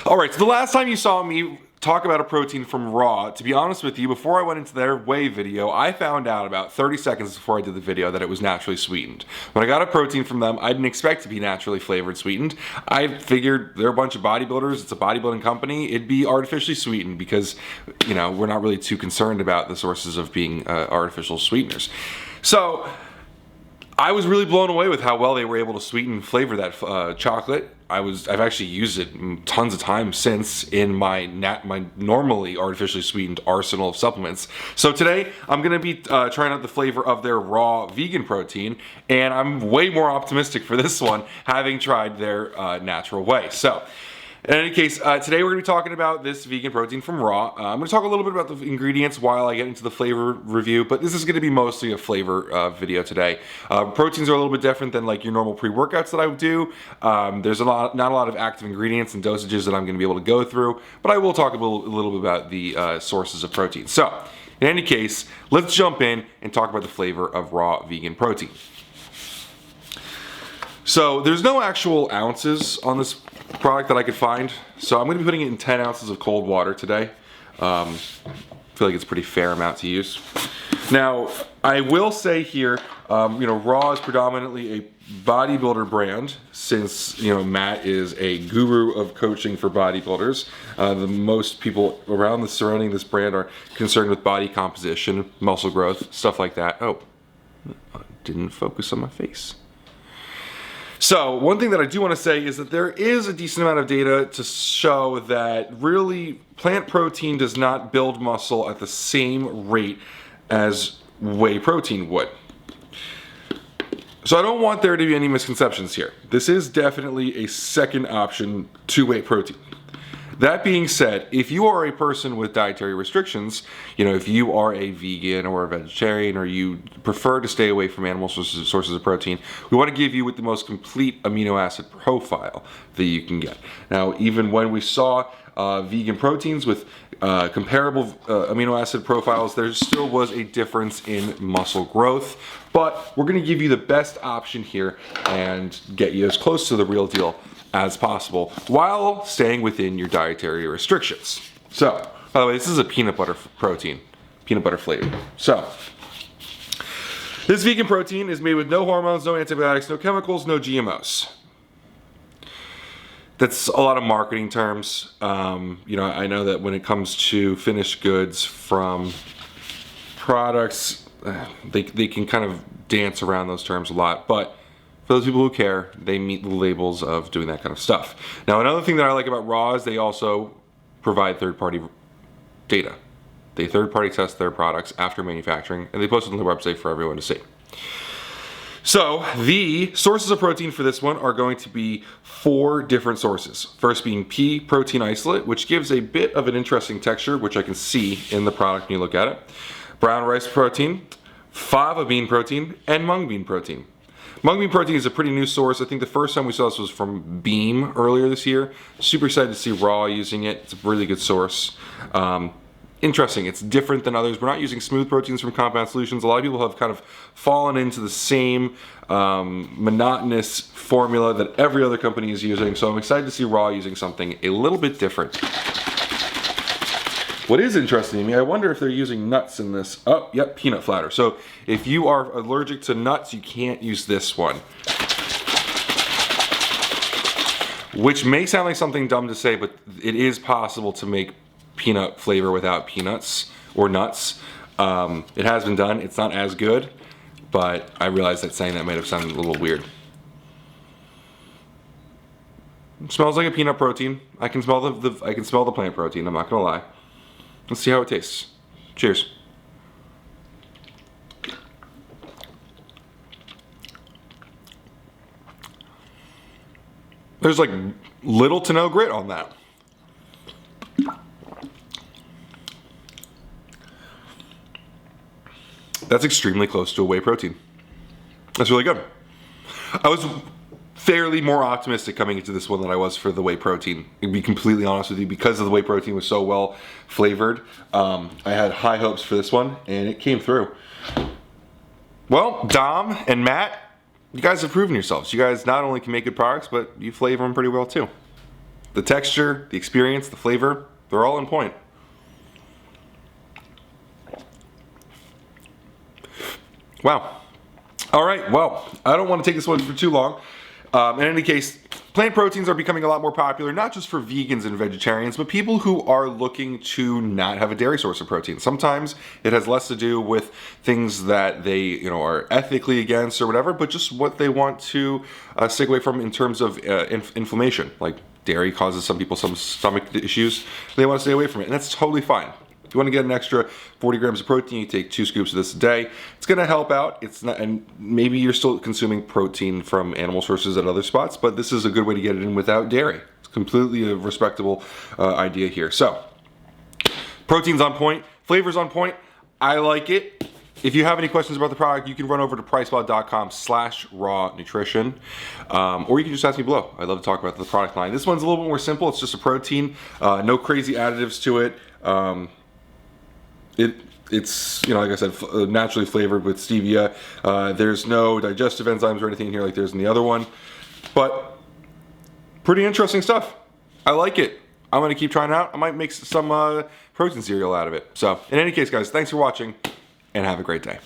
All right, so the last time you saw me talk about a protein from Raw, to be honest with you, before I went into their Whey video, I found out about 30 seconds before I did the video that it was naturally sweetened. When I got a protein from them, I didn't expect to be naturally flavored sweetened. I figured they're a bunch of bodybuilders, it's a bodybuilding company, it'd be artificially sweetened because, you know, we're not really too concerned about the sources of being artificial sweeteners. So, I was really blown away with how well they were able to sweeten and flavor that chocolate. I've actually used it tons of times since in my normally artificially sweetened arsenal of supplements. So today I'm going to be trying out the flavor of their raw vegan protein, and I'm way more optimistic for this one having tried their natural Whey. So in any case, today we're going to be talking about this vegan protein from Raw. I'm going to talk a little bit about the ingredients while I get into the flavor review, but this is going to be mostly a flavor video today. Proteins are a little bit different than like your normal pre-workouts that I would do. There's not a lot of active ingredients and dosages that I'm going to be able to go through, but I will talk a little bit about the sources of protein. So, in any case, let's jump in and talk about the flavor of raw vegan protein. So there's no actual ounces on this product that I could find, so I'm going to be putting it in 10 ounces of cold water today. I feel like it's a pretty fair amount to use. Now, I will say here, you know, Raw is predominantly a bodybuilder brand, since, you know, Matt is a guru of coaching for bodybuilders. The most people around surrounding this brand are concerned with body composition, muscle growth, stuff like that. Oh, didn't focus on my face. So, one thing that I do want to say is that there is a decent amount of data to show that really plant protein does not build muscle at the same rate as whey protein would. So I don't want there to be any misconceptions here. This is definitely a second option to whey protein. That being said, if you are a person with dietary restrictions, you know, if you are a vegan or a vegetarian, or you prefer to stay away from animal sources of protein, we want to give you with the most complete amino acid profile that you can get. Now, even when we saw vegan proteins with comparable amino acid profiles, there still was a difference in muscle growth. But we're going to give you the best option here and get you as close to the real deal as possible while staying within your dietary restrictions. So, by the way, this is a peanut butter protein, peanut butter flavor. So, this vegan protein is made with no hormones, no antibiotics, no chemicals, no GMOs. That's a lot of marketing terms. You know, I know that when it comes to finished goods from products, they can kind of dance around those terms a lot, but for those people who care, they meet the labels of doing that kind of stuff. Now, another thing that I like about Raw is they also provide third-party data. They third-party test their products after manufacturing, and they post it on their website for everyone to see. So, the sources of protein for this one are going to be 4 different sources. First being pea protein isolate, which gives a bit of an interesting texture, which I can see in the product when you look at it. Brown rice protein, fava bean protein, and mung bean protein. Mung bean protein is a pretty new source. I think the first time we saw this was from Beam earlier this year. Super excited to see Raw using it. It's a really good source. Interesting, it's different than others. We're not using smooth proteins from Compound Solutions. A lot of people have kind of fallen into the same monotonous formula that every other company is using. So I'm excited to see Raw using something a little bit different. What is interesting to me, I wonder if they're using nuts in this. Oh, yep, peanut flatter. So if you are allergic to nuts, you can't use this one. Which may sound like something dumb to say, but it is possible to make peanut flavor without peanuts or nuts. It has been done. It's not as good, but I realize that saying that might have sounded a little weird. It smells like a peanut protein. I can smell the plant protein, I'm not gonna lie. Let's see how it tastes. Cheers. There's like little to no grit on that. That's extremely close to a whey protein. That's really good. I was fairly more optimistic coming into this one than I was for the whey protein. To be completely honest with you, because the whey protein was so well flavored, I had high hopes for this one, and it came through. Well, Dom and Matt, you guys have proven yourselves. You guys not only can make good products, but you flavor them pretty well too. the texture, the experience, the flavor, they're all on point. Wow. All right, well, I don't want to take this one for too long. In any case, plant proteins are becoming a lot more popular, not just for vegans and vegetarians, but people who are looking to not have a dairy source of protein. Sometimes it has less to do with things that they, are ethically against or whatever, but just what they want to stick away from in terms of inflammation. Like dairy causes some people some stomach issues. They want to stay away from it, and that's totally fine. If you want to get an extra 40 grams of protein, you take 2 scoops of this a day. It's going to help out. It's not, and maybe you're still consuming protein from animal sources at other spots, but this is a good way to get it in without dairy. It's completely a respectable idea here. So, protein's on point, flavor's on point. I like it. If you have any questions about the product, you can run over to PricePlow.com/raw nutrition, or you can just ask me below. I'd love to talk about the product line. This one's a little bit more simple. It's just a protein, no crazy additives to it. It's like I said, naturally flavored with stevia. There's no digestive enzymes or anything here like there's in the other one, but pretty interesting stuff. I like it. I'm gonna keep trying it out. I might make some protein cereal out of it. So in any case, guys, thanks for watching and have a great day.